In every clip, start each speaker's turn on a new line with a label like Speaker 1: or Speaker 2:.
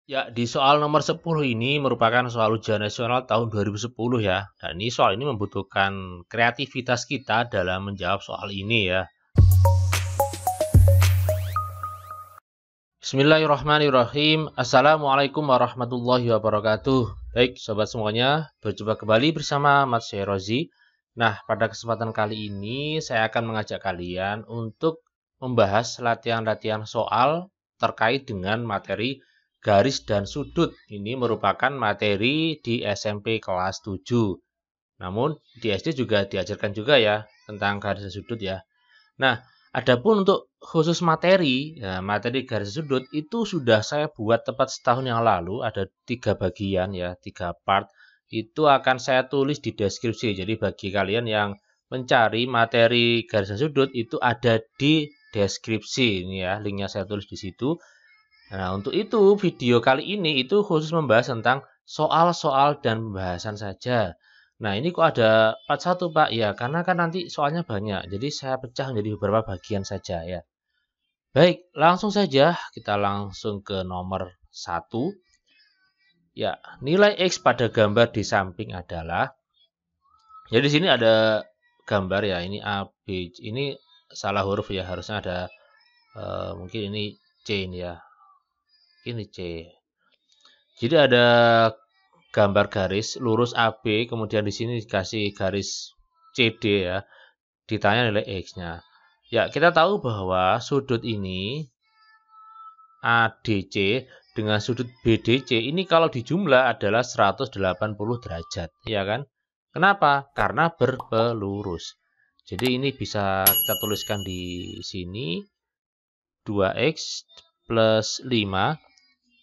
Speaker 1: Ya, di soal nomor 10 ini merupakan soal ujian nasional tahun 2010 ya. Dan ini soal ini membutuhkan kreativitas kita dalam menjawab soal ini ya. Bismillahirrahmanirrahim. Assalamualaikum warahmatullahi wabarakatuh. Baik, sobat semuanya, berjumpa kembali bersama Mas Rozi. Nah, pada kesempatan kali ini saya akan mengajak kalian untuk membahas latihan-latihan soal terkait dengan materi garis dan sudut. Ini merupakan materi di SMP kelas 7. Namun di SD juga diajarkan juga ya tentang garis dan sudut ya. Nah, adapun untuk khusus materi, ya, materi garis sudut itu sudah saya buat tepat setahun yang lalu, ada 3 bagian ya, 3 part. Itu akan saya tulis di deskripsi. Jadi bagi kalian yang mencari materi garis dan sudut itu ada di deskripsi ini ya, linknya saya tulis di situ. Nah, untuk itu video kali ini itu khusus membahas tentang soal-soal dan pembahasan saja. Nah, ini kok ada part 1, Pak? Ya, karena kan nanti soalnya banyak. Jadi saya pecah menjadi beberapa bagian saja ya. Baik, langsung saja kita langsung ke nomor 1. Ya, nilai X pada gambar di samping adalah. Jadi di sini ada gambar ya, ini A, B, ini salah huruf ya, harusnya ada mungkin ini C ini ya. Ini C. Jadi ada gambar garis lurus AB, kemudian di sini dikasih garis CD ya. Ditanya nilai X-nya. Ya, kita tahu bahwa sudut ini ADC dengan sudut BDC ini kalau dijumlah adalah 180 derajat, ya kan? Kenapa? Karena berpelurus. Jadi ini bisa kita tuliskan di sini 2X plus 5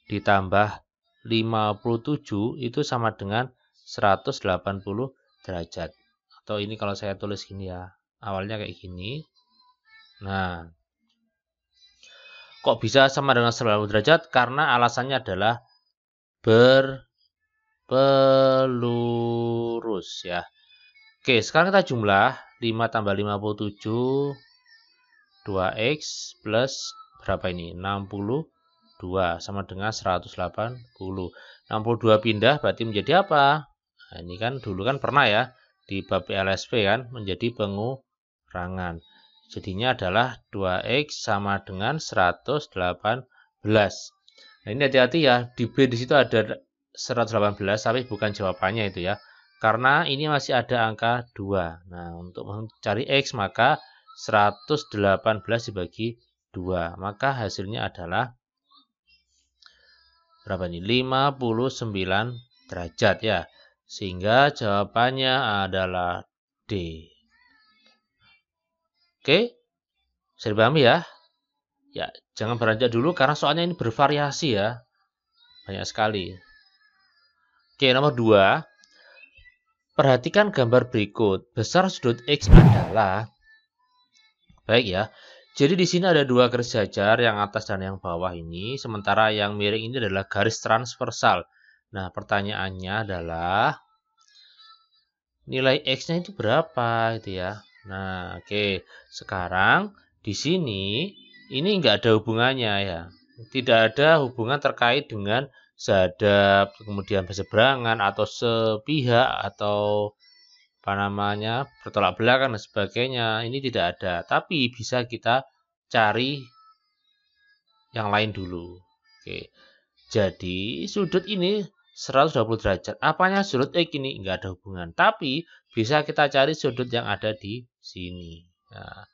Speaker 1: ditambah 57 itu sama dengan 180 derajat. Atau ini kalau saya tulis gini ya, awalnya kayak gini. Nah, kok bisa sama dengan 180 derajat? Karena alasannya adalah berpelurus ya. Oke, sekarang kita jumlah 5 tambah 57 2X plus berapa ini? 62 sama dengan 180. 62 pindah berarti menjadi apa? Nah, ini kan dulu kan pernah ya di bab LSP kan menjadi pengurangan. Jadinya adalah 2X sama dengan 118. Nah, ini hati-hati ya, di B di situ ada 118 tapi bukan jawabannya itu ya. Karena ini masih ada angka 2. Nah, untuk mencari X maka 118 dibagi 2. Maka hasilnya adalah berapa ini? 59 derajat ya. Sehingga jawabannya adalah D. Oke, bisa dipahami ya? Ya, jangan beranjak dulu karena soalnya ini bervariasi ya. Banyak sekali. Oke, nomor 2. Perhatikan gambar berikut. Besar sudut X adalah, baik ya. Jadi di sini ada 2 garis jajar, yang atas dan yang bawah ini. Sementara yang miring ini adalah garis transversal. Nah, pertanyaannya adalah nilai X-nya itu berapa gitu ya. Nah, oke. Sekarang di sini ini enggak ada hubungannya ya. Tidak ada hubungan terkait dengan sehadap, kemudian berseberangan atau sepihak atau apa namanya bertolak belakang dan sebagainya. Ini tidak ada. Tapi bisa kita cari yang lain dulu. Oke. Jadi sudut ini 120 derajat. Apanya sudut X ini? Enggak ada hubungan. Tapi bisa kita cari sudut yang ada di sini. Nah,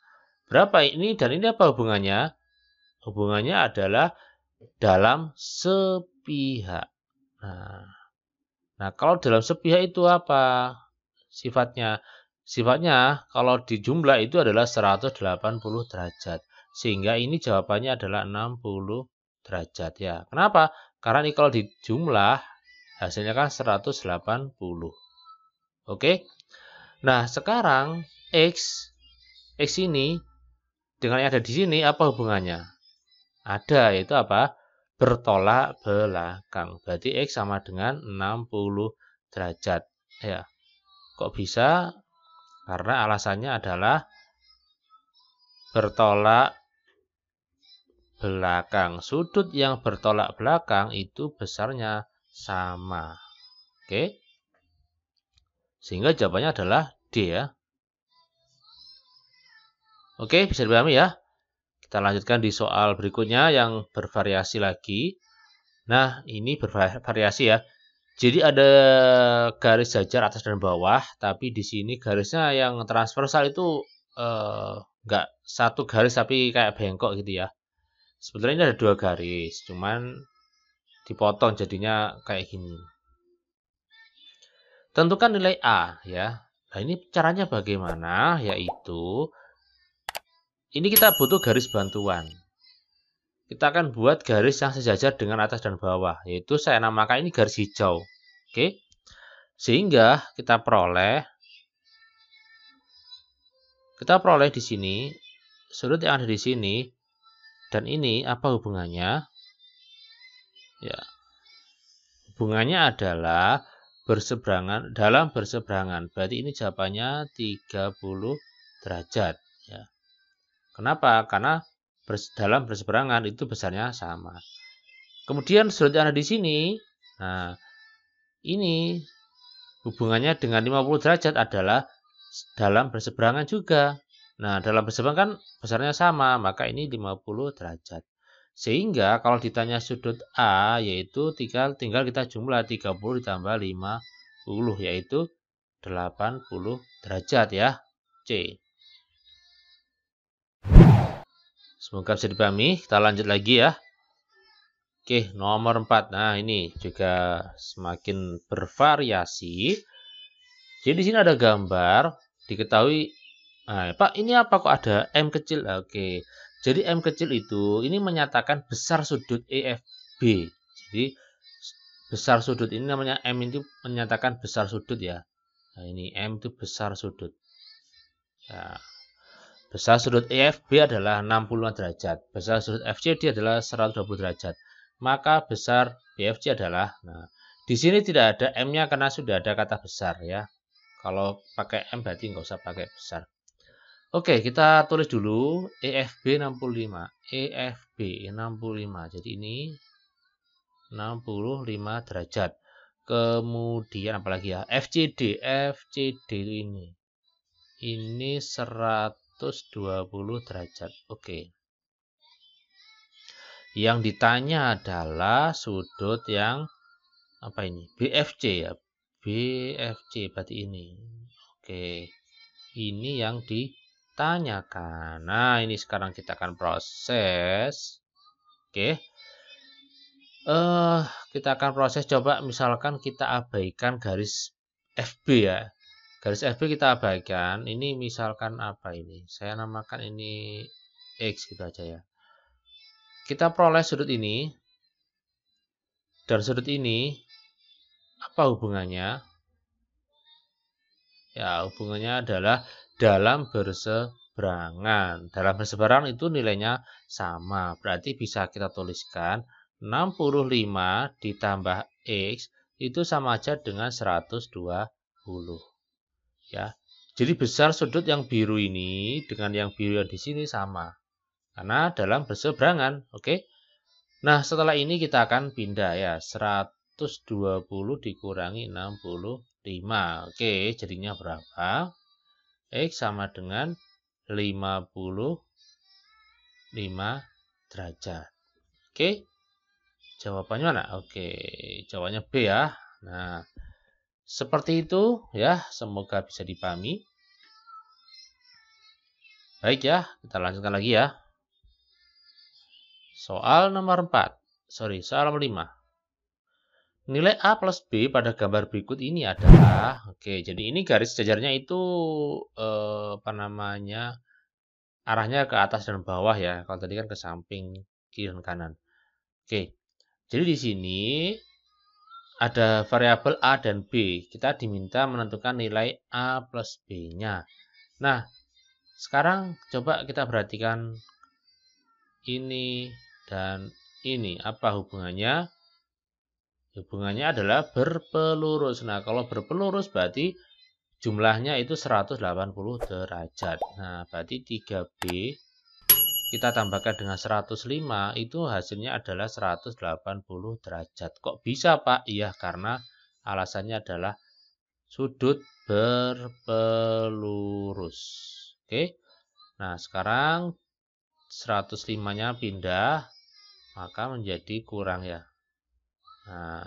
Speaker 1: berapa ini dan ini apa hubungannya? Hubungannya adalah dalam sepihak. Nah, kalau dalam sepihak itu apa sifatnya? Sifatnya kalau dijumlah itu adalah 180 derajat. Sehingga ini jawabannya adalah 60 derajat ya. Kenapa? Karena ini kalau dijumlah hasilnya kan 180. Oke. Nah, sekarang X ini dengan yang ada di sini apa hubungannya? Ada, yaitu apa? Bertolak belakang. Berarti X sama dengan 60 derajat. Ya. Kok bisa? Karena alasannya adalah bertolak belakang. Sudut yang bertolak belakang itu besarnya sama. Oke. Sehingga jawabannya adalah D ya. Oke, bisa dipahami ya. Kita lanjutkan di soal berikutnya yang bervariasi lagi. Nah, ini bervariasi ya. Jadi ada garis jajar atas dan bawah, tapi di sini garisnya yang transversal itu nggak satu garis tapi kayak bengkok gitu ya. Sebetulnya ini ada dua garis, cuman dipotong jadinya kayak gini. Tentukan nilai A ya. Nah, ini caranya bagaimana? Yaitu ini kita butuh garis bantuan. Kita akan buat garis yang sejajar dengan atas dan bawah, yaitu saya namakan ini garis hijau. Oke. Sehingga kita peroleh di sini sudut yang ada di sini dan ini apa hubungannya? Ya. Hubungannya adalah berseberangan, dalam berseberangan. Berarti ini jawabannya 30 derajat ya. Kenapa? Karena dalam berseberangan itu besarnya sama. Kemudian sudut yang ada di sini, nah ini hubungannya dengan 50 derajat adalah dalam berseberangan juga. Nah, dalam berseberangan kan besarnya sama, maka ini 50 derajat. Sehingga kalau ditanya sudut A, yaitu tinggal kita jumlah 30 ditambah 50, yaitu 80 derajat ya. C. Semoga bisa dipahami. Kita lanjut lagi ya. Oke, nomor 4. Nah, ini juga semakin bervariasi. Jadi di sini ada gambar, diketahui, nah, Pak, ini apa kok ada M kecil? Oke. Jadi M kecil itu ini menyatakan besar sudut EFB. Jadi besar sudut ini namanya M itu menyatakan besar sudut ya. Nah, ini M itu besar sudut. Ya. Besar sudut EFB adalah 65 derajat. Besar sudut FCD adalah 120 derajat. Maka besar BFC adalah, nah, di sini tidak ada M-nya karena sudah ada kata besar ya. Kalau pakai M berarti nggak usah pakai besar. Oke, kita tulis dulu EFB 65. EFB 65. Jadi ini 65 derajat. Kemudian apalagi ya? FCD. FCD ini. Ini 120 derajat. Oke. Yang ditanya adalah sudut yang apa ini? BFC ya. BFC berarti ini. Oke. Ini yang ditanyakan. Nah, ini sekarang kita akan proses. Oke. Kita akan proses, coba misalkan kita abaikan garis FB ya. Garis FB kita abaikan. Ini misalkan apa ini? Saya namakan ini X gitu aja ya. Kita peroleh sudut ini dan sudut ini, apa hubungannya? Ya, hubungannya adalah dalam berseberangan. Dalam berseberangan itu nilainya sama. Berarti bisa kita tuliskan 65 ditambah X itu sama aja dengan 120. Ya. Jadi besar sudut yang biru ini dengan yang biru yang di sini sama. Karena dalam berseberangan, oke? Nah, setelah ini kita akan pindah ya. 120 dikurangi 65. Oke, jadinya berapa? X sama dengan 55 derajat. Oke. Jawabannya mana? Oke, jawabannya B ya. Nah, seperti itu ya. Semoga bisa dipahami. Baik ya, kita lanjutkan lagi ya. Soal nomor 4. Soal nomor 5. Nilai A plus B pada gambar berikut ini adalah, oke, jadi ini garis jajarnya itu apa namanya, arahnya ke atas dan bawah ya. Kalau tadi kan ke samping, kiri dan kanan. Oke, jadi di sini ada variabel A dan B. Kita diminta menentukan nilai A plus B-nya. Nah, sekarang coba kita perhatikan ini dan ini. Apa hubungannya? Hubungannya adalah berpelurus. Nah, kalau berpelurus berarti jumlahnya itu 180 derajat. Nah, berarti 3B kita tambahkan dengan 105, itu hasilnya adalah 180 derajat. Kok bisa, Pak? Iya, karena alasannya adalah sudut berpelurus. Oke. Nah, sekarang 105-nya pindah, maka menjadi kurang ya. Nah,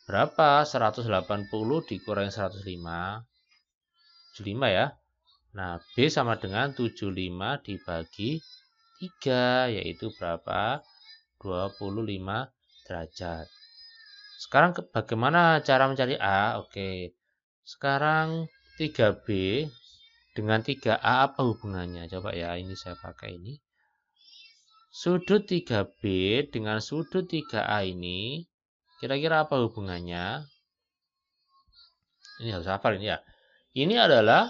Speaker 1: berapa 180 dikurangi 105? 75 ya. Nah, B sama dengan 75 dibagi 3, yaitu berapa? 25 derajat. Sekarang bagaimana cara mencari A? Oke. Sekarang 3B dengan 3A apa hubungannya? Coba ya, ini saya pakai ini. Sudut 3B dengan sudut 3A ini, kira-kira apa hubungannya? Ini harus hafal ini ya. Ini adalah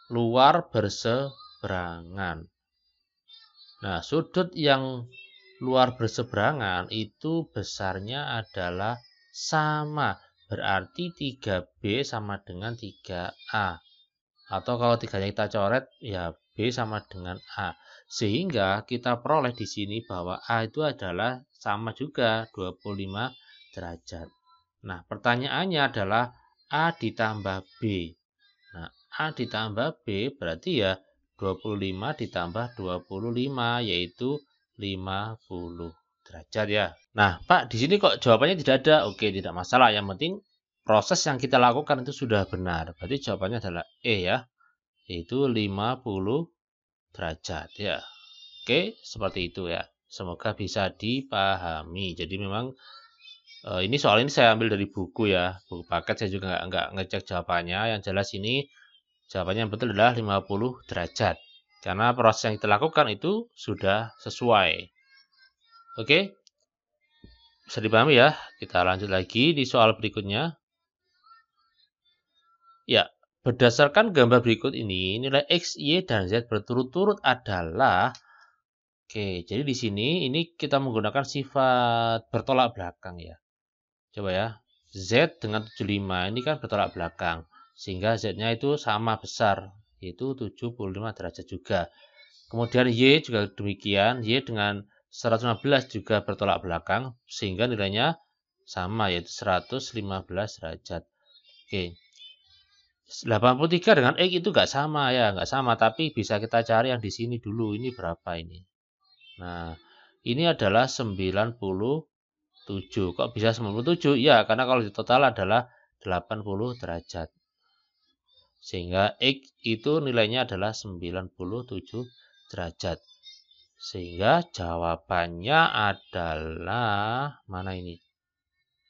Speaker 1: luar berseberangan. Nah, sudut yang luar berseberangan itu besarnya adalah sama. Berarti 3B sama dengan 3A. Atau kalau 3-nya kita coret, ya B sama dengan A. Sehingga kita peroleh di sini bahwa A itu adalah sama juga 25 derajat. Nah, pertanyaannya adalah A ditambah B. Nah, A ditambah B berarti ya 25 ditambah 25 yaitu 50 derajat ya. Nah, Pak, di sini kok jawabannya tidak ada? Oke, tidak masalah. Yang penting proses yang kita lakukan itu sudah benar. Berarti jawabannya adalah E ya, yaitu 50 derajat ya. Oke, seperti itu ya. Semoga bisa dipahami. Jadi memang ini soal ini saya ambil dari buku ya, buku paket. Saya juga nggak ngecek jawabannya. Yang jelas ini jawabannya yang betul adalah 50 derajat. Karena proses yang kita lakukan itu sudah sesuai. Oke, bisa dipahami ya. Kita lanjut lagi di soal berikutnya. Ya, berdasarkan gambar berikut ini, nilai X, Y, dan Z berturut-turut adalah. Oke, jadi di sini ini kita menggunakan sifat bertolak belakang ya. Coba ya, Z dengan 75 ini kan bertolak belakang. Sehingga Z-nya itu sama besar, yaitu 75 derajat juga. Kemudian Y juga demikian, Y dengan 115 juga bertolak belakang, sehingga nilainya sama, yaitu 115 derajat. Oke, 83 dengan X itu nggak sama ya, nggak sama, tapi bisa kita cari yang di sini dulu, ini berapa ini? Nah, ini adalah 97. Kok bisa 97? Ya, karena kalau di total adalah 80 derajat. Sehingga X itu nilainya adalah 97 derajat. Sehingga jawabannya adalah, mana ini?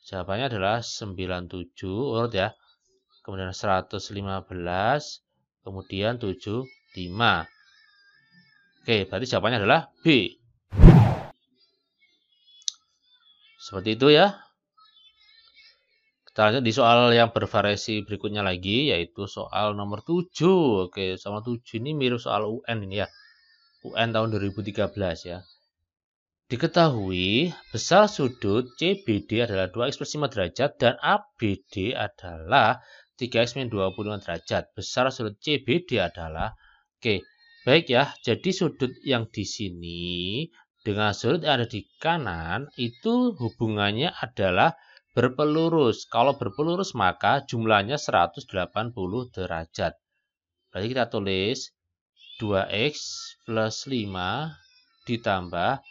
Speaker 1: Jawabannya adalah 97, urut ya. Kemudian 115, kemudian 75. Oke, berarti jawabannya adalah B. Seperti itu ya. Kita lanjut di soal yang bervariasi berikutnya lagi, yaitu soal nomor 7. Oke, soal 7 ini mirip soal UN ini ya. UN tahun 2013 ya. Diketahui besar sudut CBD adalah 2x+5 derajat dan ABD adalah 3x-25 derajat. Besar sudut CBD adalah, oke, baik ya. Jadi sudut yang di sini dengan sudut yang ada di kanan itu hubungannya adalah berpelurus. Kalau berpelurus maka jumlahnya 180 derajat. Berarti kita tulis 2x plus 5 ditambah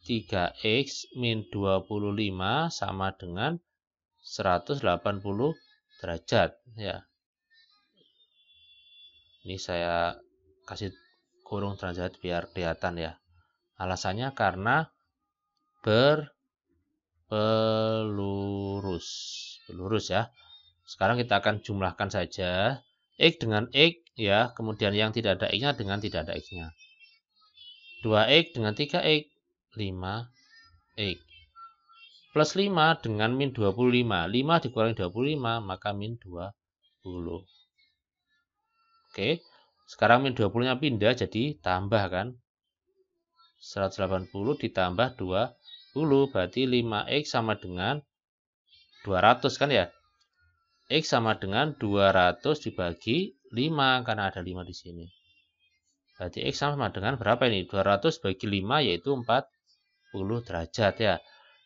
Speaker 1: 3x min 25 sama dengan 180 derajat. Ya. Ini saya kasih kurung derajat biar kelihatan ya. Alasannya karena berpelurus. Pelurus ya. Sekarang kita akan jumlahkan saja X dengan X ya, kemudian yang tidak ada X-nya dengan tidak ada X-nya. 2X dengan 3X, 5X. Plus 5 dengan min 25. 5 dikurangi 25, maka min 20. Oke, sekarang min 20-nya pindah jadi tambah kan. 180 ditambah 20, berarti 5X sama dengan 200 kan ya. X sama dengan 200 dibagi 5, karena ada 5 di sini. Berarti X sama dengan berapa ini? 200 bagi 5 yaitu 40 derajat ya.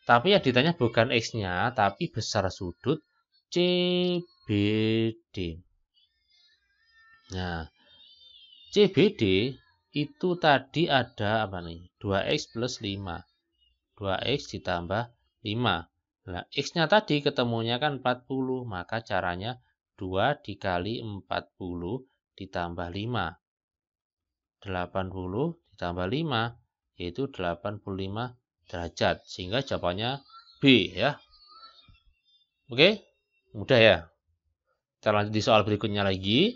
Speaker 1: Tapi yang ditanya bukan X-nya, tapi besar sudut CBD. Nah, CBD itu tadi ada apa nih? 2X plus 5. 2X ditambah 5. Nah, X-nya tadi ketemunya kan 40, maka caranya 2 dikali 40 ditambah 5. 80 ditambah 5, yaitu 85 derajat. Sehingga jawabannya B ya. Oke, mudah ya. Kita lanjut di soal berikutnya lagi.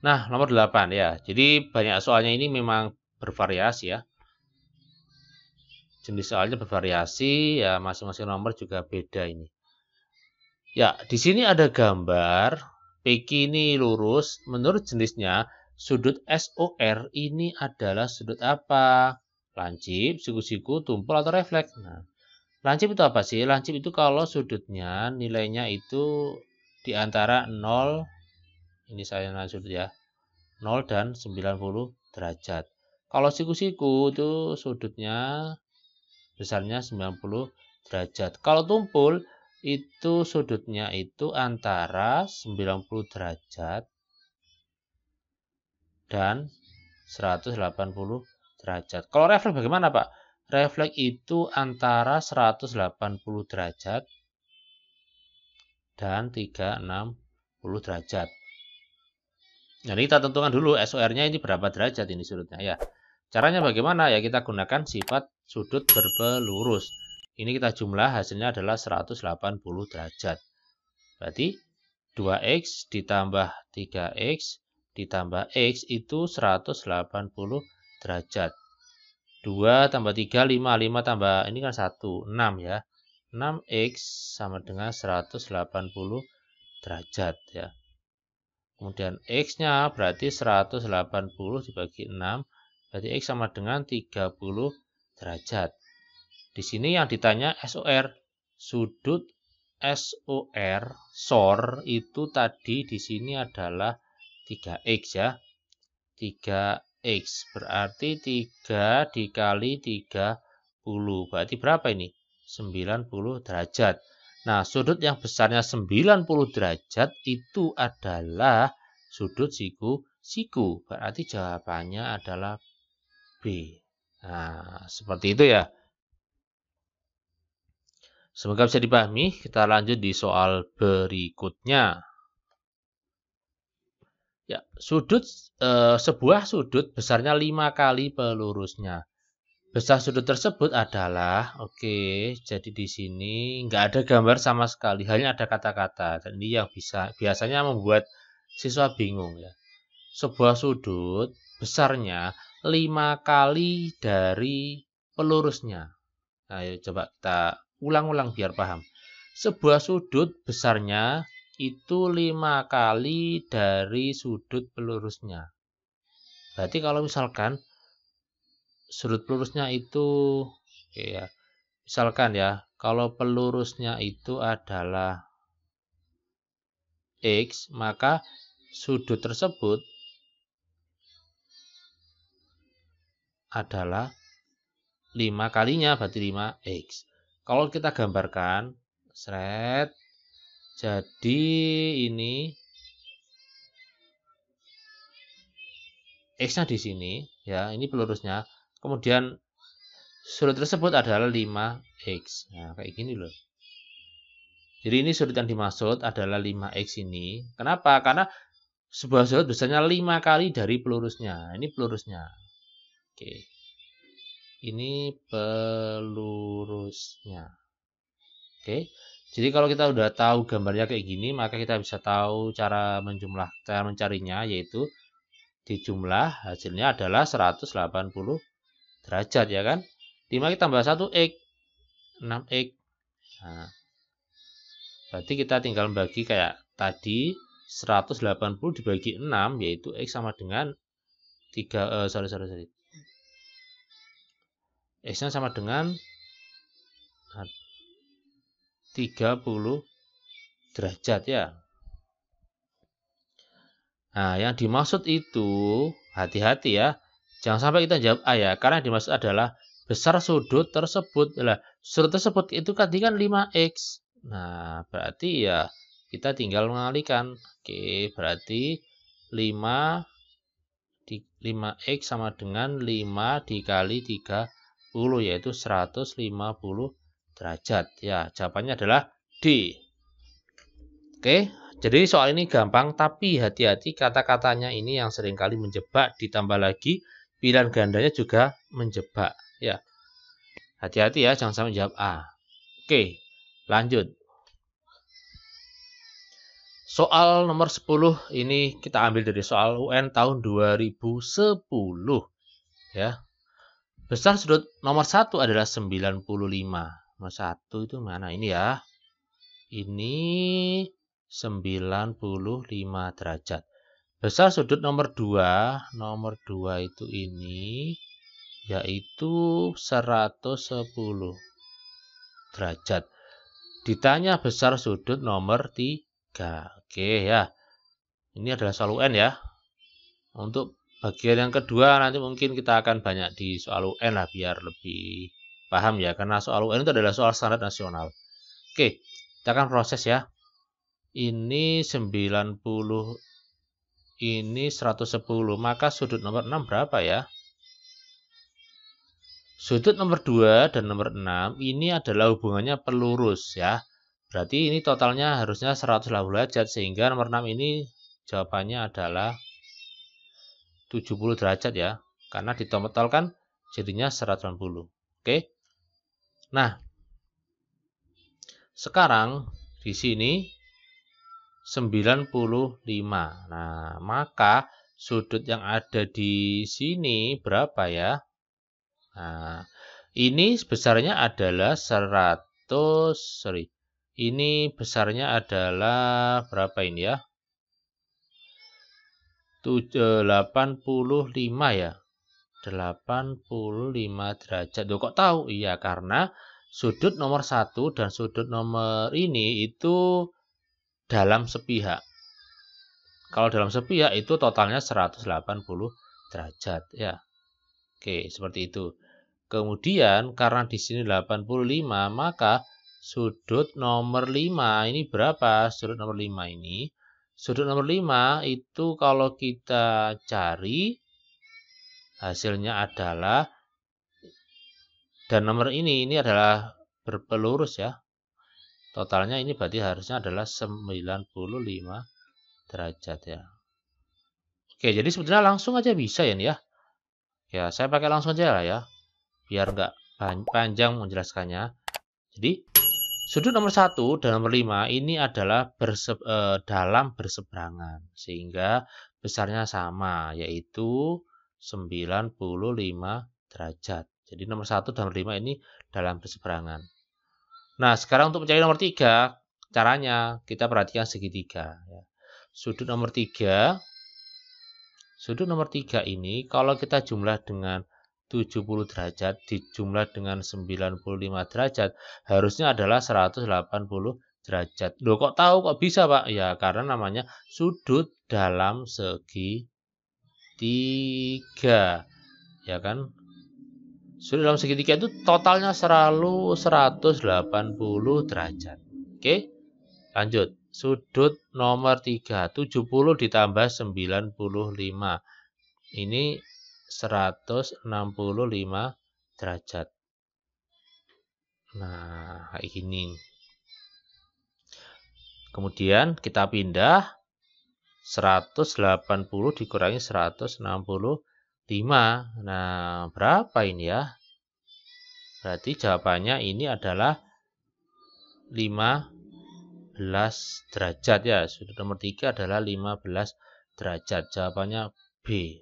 Speaker 1: Nah, nomor 8 ya. Jadi banyak soalnya ini memang bervariasi ya. Jenis soalnya bervariasi ya, masing-masing nomor juga beda ini. Ya, di sini ada gambar PQ ini lurus. Menurut jenisnya, sudut SOR ini adalah sudut apa? Lancip, siku-siku, tumpul, atau refleks. Nah, lancip itu apa sih? Lancip itu kalau sudutnya nilainya itu di antara 0, ini saya sudut ya, 0 dan 90 derajat. Kalau siku-siku itu sudutnya besarnya 90 derajat. Kalau tumpul itu sudutnya itu antara 90 derajat dan 180 derajat. Kalau refleks bagaimana, Pak? Refleks itu antara 180 derajat dan 360 derajat. Nah, ini kita tentukan dulu SOR-nya ini berapa derajat ini sudutnya ya. Caranya bagaimana? Ya kita gunakan sifat sudut berpelurus. Ini kita jumlah hasilnya adalah 180 derajat. Berarti 2X ditambah 3X ditambah X itu 180 derajat. 2 tambah 3, 5. 5 tambah ini kan 1, 6 ya. 6X sama dengan 180 derajat ya. Kemudian X-nya berarti 180 dibagi 6. Berarti X sama dengan 30 derajat. Di sini yang ditanya SOR. Sudut SOR itu tadi di sini adalah 3X ya. 3X berarti 3 dikali 30. Berarti berapa ini? 90 derajat. Nah, sudut yang besarnya 90 derajat itu adalah sudut siku-siku. Berarti jawabannya adalah B. Nah, seperti itu ya. Semoga bisa dipahami. Kita lanjut di soal berikutnya. Ya, sebuah sudut besarnya 5 kali pelurusnya. Besar sudut tersebut adalah, oke, jadi di sini nggak ada gambar sama sekali, hanya ada kata-kata. Dan ini yang biasanya membuat siswa bingung ya. Sebuah sudut besarnya 5 kali dari pelurusnya. Nah, coba kita ulang-ulang biar paham. Sebuah sudut besarnya itu 5 kali dari sudut pelurusnya. Berarti kalau misalkan sudut pelurusnya itu ya, misalkan ya, kalau pelurusnya itu adalah X, maka sudut tersebut adalah 5 kalinya, berarti 5X. Kalau kita gambarkan, seret, jadi ini X-nya di sini, ya, ini pelurusnya. Kemudian sudut tersebut adalah 5X. Nah, kayak gini loh. Jadi ini sudut yang dimaksud adalah 5X ini. Kenapa? Karena sebuah sudut besarnya 5 kali dari pelurusnya. Ini pelurusnya. Oke. Ini pelurusnya. Oke. Jadi kalau kita udah tahu gambarnya kayak gini, maka kita bisa tahu cara mencarinya, yaitu dijumlah hasilnya adalah 180 derajat ya kan. 5 tambah 1X, 6X. Nah, berarti kita tinggal bagi kayak tadi, 180 dibagi 6 yaitu X sama dengan 3 X-nya sama dengan 30 derajat ya. Nah, yang dimaksud itu, hati-hati ya. Jangan sampai kita jawab A ya, karena yang dimaksud adalah besar sudut tersebut. Lah, sudut tersebut itu tadi kan 5x. Nah, berarti ya kita tinggal mengalihkan. Oke, berarti 5x sama dengan 5 dikali 30, yaitu 150 derajat. Ya, jawabannya adalah D. Oke, jadi soal ini gampang, tapi hati-hati kata-katanya ini yang seringkali menjebak, ditambah lagi pilihan gandanya juga menjebak. Ya, hati-hati ya, jangan sampai jawab A. Oke, lanjut. Soal nomor 10 ini kita ambil dari soal UN tahun 2010. Ya, besar sudut nomor 1 adalah 95. Nomor 1 itu mana? Ini ya. Ini 95 derajat. Besar sudut nomor 2 itu ini, yaitu 110 derajat. Ditanya besar sudut nomor 3. Oke ya, ini adalah soal UN ya. Untuk bagian yang kedua nanti mungkin kita akan banyak di soal UN lah, biar lebih paham ya. Karena soal UN itu adalah soal standar nasional. Oke, kita akan proses ya. Ini 90, ini 110, maka sudut nomor 6 berapa ya? Sudut nomor 2 dan nomor 6 ini adalah hubungannya pelurus ya. Berarti ini totalnya harusnya 180 derajat, sehingga nomor 6 ini jawabannya adalah 70 derajat ya. Karena ditotolkan jadinya 180. Oke. Nah, sekarang di sini 95. Nah, maka sudut yang ada di sini berapa ya? Nah, ini besarnya adalah 100, ini besarnya adalah berapa ini ya? 85 ya. 85 derajat. Loh, kok tahu? Iya, karena sudut nomor 1 dan sudut nomor ini itu dalam sepihak. Kalau dalam sepihak itu totalnya 180 derajat ya. Oke, seperti itu. Kemudian karena di sini 85, maka sudut nomor 5 ini berapa? Sudut nomor 5 ini. Sudut nomor 5 itu kalau kita cari hasilnya adalah, dan nomor ini adalah berpelurus ya. Totalnya ini berarti harusnya adalah 95 derajat ya. Oke, jadi sebetulnya langsung aja bisa ya nih ya. Ya, saya pakai langsung aja lah ya, biar nggak panjang menjelaskannya. Jadi, sudut nomor 1 dan nomor 5 ini adalah dalam berseberangan, sehingga besarnya sama, yaitu 95 derajat. Jadi nomor 1 dan nomor 5 ini dalam berseberangan. Nah, sekarang untuk mencari nomor 3, caranya kita perhatikan segitiga. Sudut nomor 3 ini kalau kita jumlah dengan 70 derajat dijumlah dengan 95 derajat harusnya adalah 180 derajat. Loh, kok tahu, kok bisa Pak? Ya karena namanya sudut dalam segitiga. Ya kan? Sudut dalam segitiga itu totalnya selalu 180 derajat. Oke, lanjut. Sudut nomor 3, 70 ditambah 95. Ini 165 derajat. Nah, kayak gini. Kemudian kita pindah 180 dikurangi 165. Nah, berapa ini ya? Berarti jawabannya ini adalah 15 derajat ya. Sudut nomor 3 adalah 15 derajat. Jawabannya B.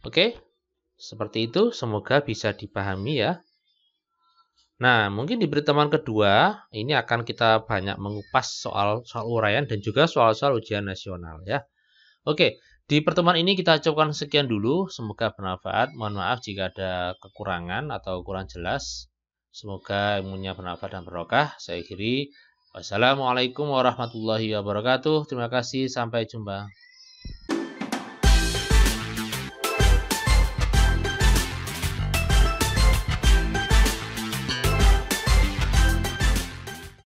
Speaker 1: Oke, seperti itu. Semoga bisa dipahami ya. Nah, mungkin di pertemuan kedua, ini akan kita banyak mengupas soal uraian dan juga soal-soal ujian nasional ya. Oke, di pertemuan ini kita cukupkan sekian dulu. Semoga bermanfaat. Mohon maaf jika ada kekurangan atau kurang jelas. Semoga ilmunya bermanfaat dan barokah. Saya akhiri. Wassalamualaikum warahmatullahi wabarakatuh. Terima kasih, sampai jumpa.